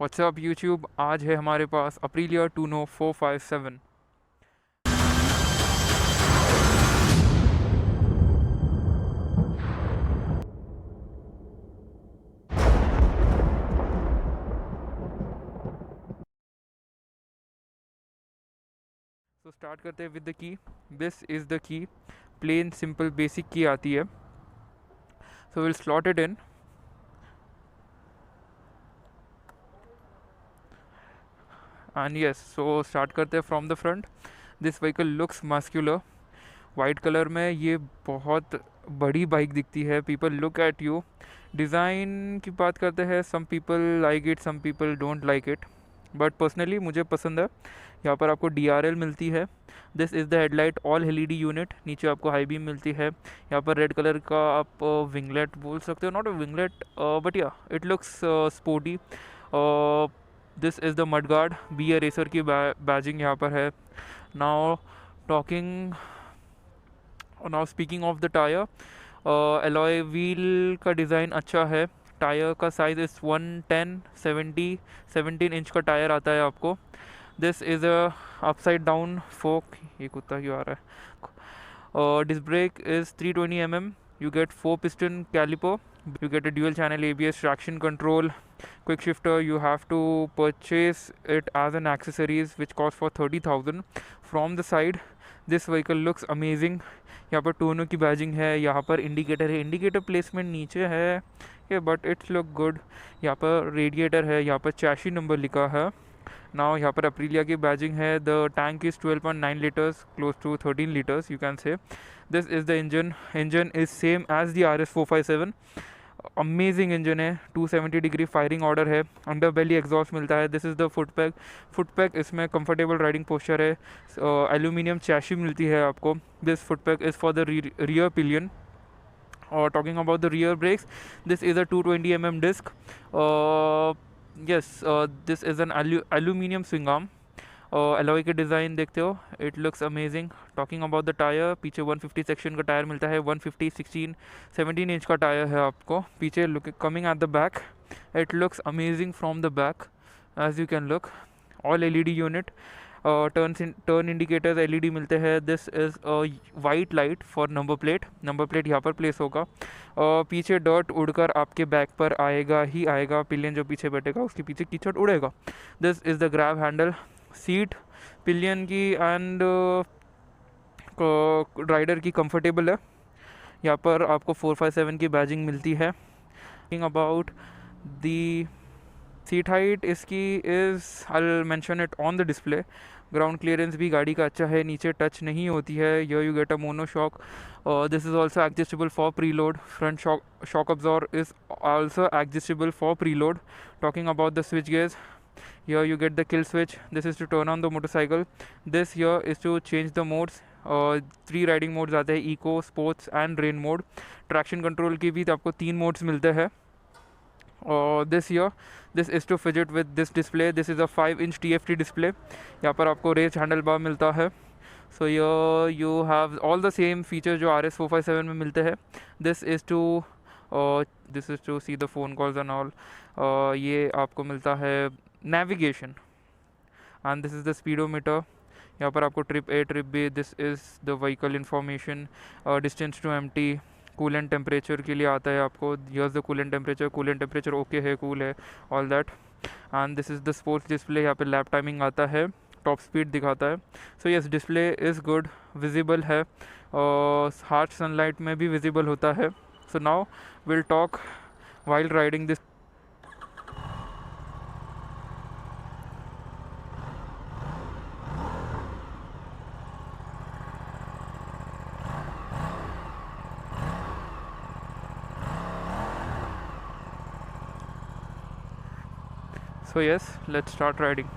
WhatsApp YouTube, आज है हमारे पास अप्रीलिया टूनो 457। सो स्टार्ट करते हैं with the key. This is the key, plain simple basic key आती है। So will slot it in and yes. So start करते हैं from the front. This vehicle looks muscular. White colour में ये बहुत बड़ी बाइक दिखती है। People look at you. Design की बात करते हैं, some people like it, some people don't like it, but personally मुझे पसंद है। यहाँ पर आपको DRL मिलती है। This is the headlight all LED unit. नीचे आपको हाई बीम मिलती है। यहाँ पर रेड कलर का आप विंगलेट बोल सकते हो, नॉट अ विंगलेट बट या it looks sporty. This is the mud guard. BA racer की बैजिंग यहाँ पर है। Now talking now speaking of the tyre, alloy wheel का डिज़ाइन अच्छा है। टायर का साइज़ इज़ 110/70 17 इंच का टायर आता है आपको। This is a upside down फोक। ये कुत्ता क्यों आ रहा है? Disc brake is 320 mm. You get 4 piston caliper. You get a dual channel ABS, traction control, quick shifter. You have to purchase it as an accessories which cost for 30,000. From the side, this vehicle looks amazing. यहाँ पर टोनो की badging है, यहाँ पर indicator है, indicator placement नीचे है ये, बट इट्स लुक गुड। यहाँ पर रेडिएटर है, यहाँ पर चैसी नंबर लिखा है। नाउ यहाँ पर अप्रीलिया की बैजिंग है। The tank is 12.9 litres, close to 13 litres you can say. This is the engine is same as the RS 457। Amazing engine है। 270 डिग्री फायरिंग ऑर्डर है। अंडर बेली एग्जॉस्ट मिलता है। This is the foot peg इसमें comfortable riding posture है। Aluminium chassis मिलती है आपको। This foot peg is for the rear pillion. और talking about the rear brakes, this is a 220 mm disc. Yes, this is an aluminium swing arm. Alloy के design देखते हो, it looks amazing. Talking about the tyre, पीछे 150 section का tyre मिलता है। 150 16 17 inch का tyre है आपको पीछे। Look coming at the back, it looks amazing from the back as you can look. All LED unit. Turn indicators LED मिलते हैं। This is white light for number plate यहाँ पर प्लेस होगा। पीछे डर्ट उड़कर आपके बैक पर आएगा ही आएगा। पिलियन जो पीछे बैठेगा उसके पीछे कीचड़ उड़ेगा। This is the grab handle. Seat pillion की एंड राइडर की कंफर्टेबल है। यहाँ पर आपको 457 की बैजिंग मिलती है। Thinking about the seat height इसकी is, I will mention it on the display. Ground clearance भी गाड़ी का अच्छा है, नीचे टच नहीं होती है। Here you get a mono shock. This is also adjustable for preload. Front shock absorber is also adjustable for preload. Talking about the switch gears, here you get the kill switch. This is to turn on the motorcycle. This here is to change the modes. 3 riding modes आते हैं, eco, sports and rain mode. Traction control की भी आपको 3 modes मिलते हैं। और this is to fidget with this display. This is a 5-inch TFT display. यहाँ पर आपको रेस हैंडल बार मिलता है। So you have all the same feature जो RS 457 में मिलते हैं। This is to see the phone calls and all. ये आपको मिलता है navigation and this is the speedometer. यहाँ पर आपको trip A trip B। This is the vehicle information. Distance to empty. Coolant temperature के लिए आता है आपको। Here's the coolant temperature okay है, कूल है, all that. And this is the sports display. यहाँ पे लैप टाइमिंग आता है, टॉप स्पीड दिखाता है। So yes, display is good, visible है और हार्श सनलाइट में भी विजिबल होता है। सो now will talk wild riding this. So yes, let's start riding.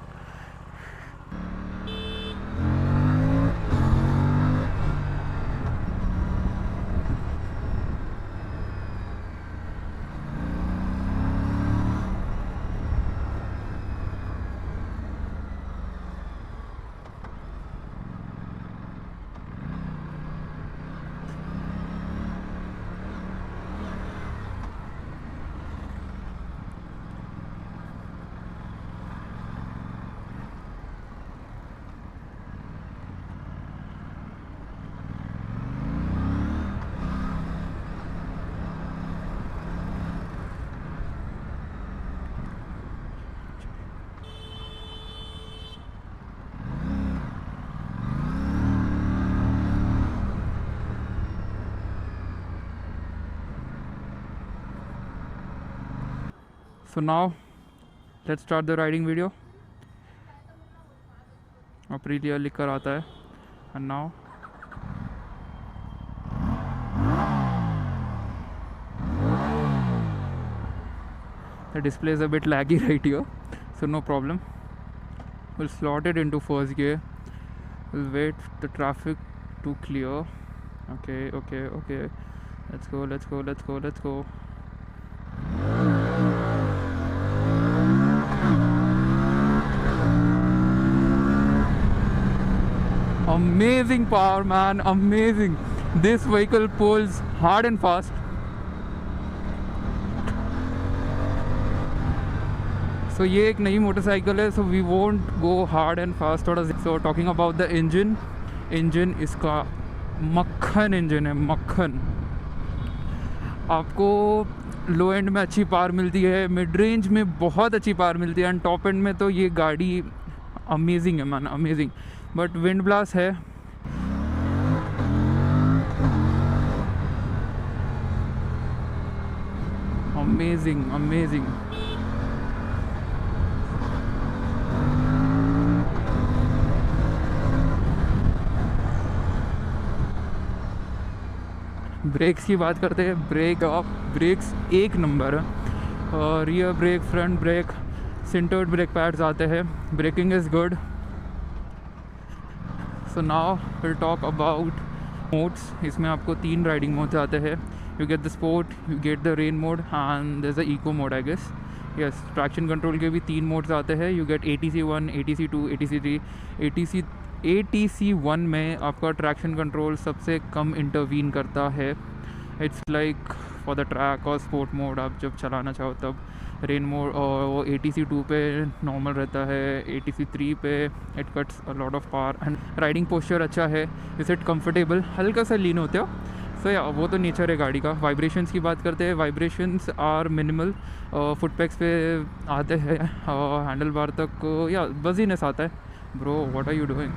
So now let's start the riding video. Aprilia लिख कर आता है, and now the display is a bit laggy right here, so no problem. We'll slot it into first gear. We'll wait the traffic to clear. Okay. Let's go. Amazing power, man, amazing. This vehicle pulls hard and fast. So ये एक नई motorcycle है, so we won't go hard and fast थोड़ा. So talking about the engine इसका मक्खन engine है, मक्खन. आपको लो एंड में अच्छी पावर मिलती है, मिड रेंज में बहुत अच्छी पावर मिलती है, एंड टॉप एंड में तो ये गाड़ी अमेजिंग है man, amazing. But wind blast है. अमेजिंग. ब्रेक्स की बात करते हैं. ब्रेक्स एक नंबर है. Rear brake, front brake, sintered brake pads आते हैं. Braking is good. So now will talk about modes. इसमें आपको 3 राइडिंग मोड्स आते हैं. You get the sport, you get the rain mode, and there is a eco mode I guess. Yes, traction control के भी 3 modes आते हैं. You gate ATC 1, ATC 2, ATC 3. ATC 1 में आपका ट्रैक्शन कंट्रोल सबसे कम intervene करता है. It's like for the track और स्पोर्ट मोड आप जब चलाना चाहो तब. रेन मोड और वो ATC 2 पे नॉर्मल रहता है. ATC 3 पे it cuts a lot of power. And riding posture अच्छा है. इज इट कंफर्टेबल, हल्का सा लीन होते हो. सो या वो तो नेचर है गाड़ी का. वाइब्रेशंस की बात करते हैं. Vibrations are minimal. फुटपैक्स पे आते हैं, हैंडल बार तक या बजीनेस आता है. Bro what are you doing?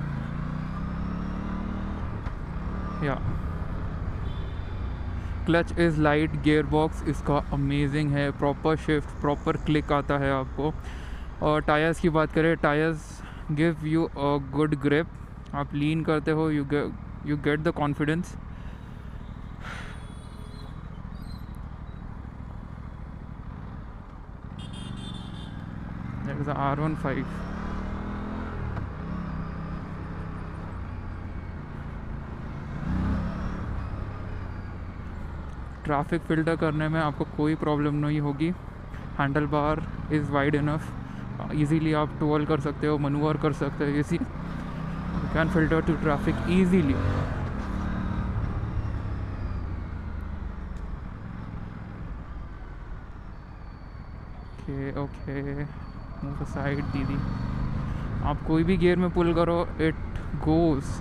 Yeah clutch is light. Gear box इसका अमेजिंग है. प्रॉपर शिफ्ट, प्रॉपर क्लिक आता है आपको. और टायर्स की बात करें, tyres give you a good grip. आप लीन करते हो, you get the confidence. That is R15. Traffic filter करने में आपको कोई प्रॉब्लम नहीं होगी. Handle bar is wide enough. Easily आप टोल कर सकते हो, मनूवर कर सकते हो. You can filter to traffic easily. Okay move aside दीदी. आप कोई भी गियर में पुल करो, इट गोज़.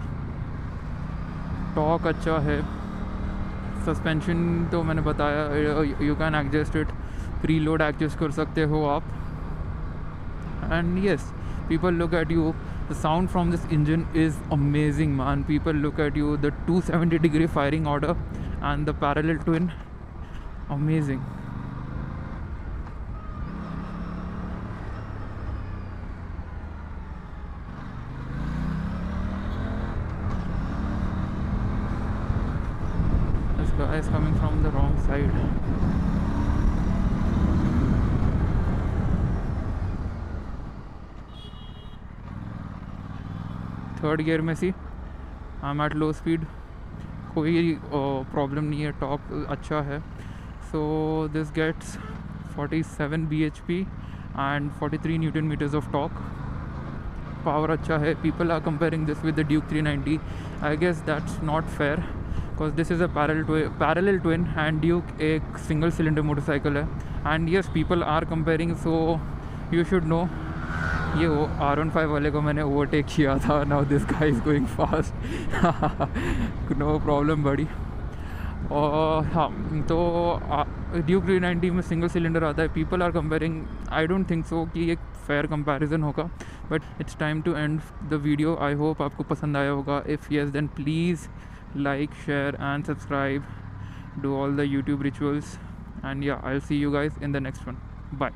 टॉर्क अच्छा है. सस्पेंशन तो मैंने बताया, you can adjust it. Preload adjust कर सकते हो आप. And yes, people look at you. The sound from this engine is amazing man. People look at you. The 270-degree firing order and the parallel twin, amazing. Guy is coming from the wrong side. Third gear में see I'm at low speed. कोई problem नहीं है. Top अच्छा है. So this gets 47 bhp and 43 Nm of torque. Power अच्छा है. People are comparing this with the Duke 390. I guess that's not fair because this is a parallel twin and Duke एक single cylinder motorcycle है. and yes, people are comparing, so you should know. ये वो R15 वाले को मैंने overtake किया था. now this guy is going fast. no problem buddy. और हाँ, तो ड्यूक 390 में सिंगल सिलेंडर आता है. People are comparing. I don't think so कि एक फेयर कंपैरिजन होगा. But it's time to end the video. I hope आपको पसंद आया होगा. If yes then please like, share and subscribe. Do all the YouTube rituals, and yeah, I'll see you guys in the next one. Bye.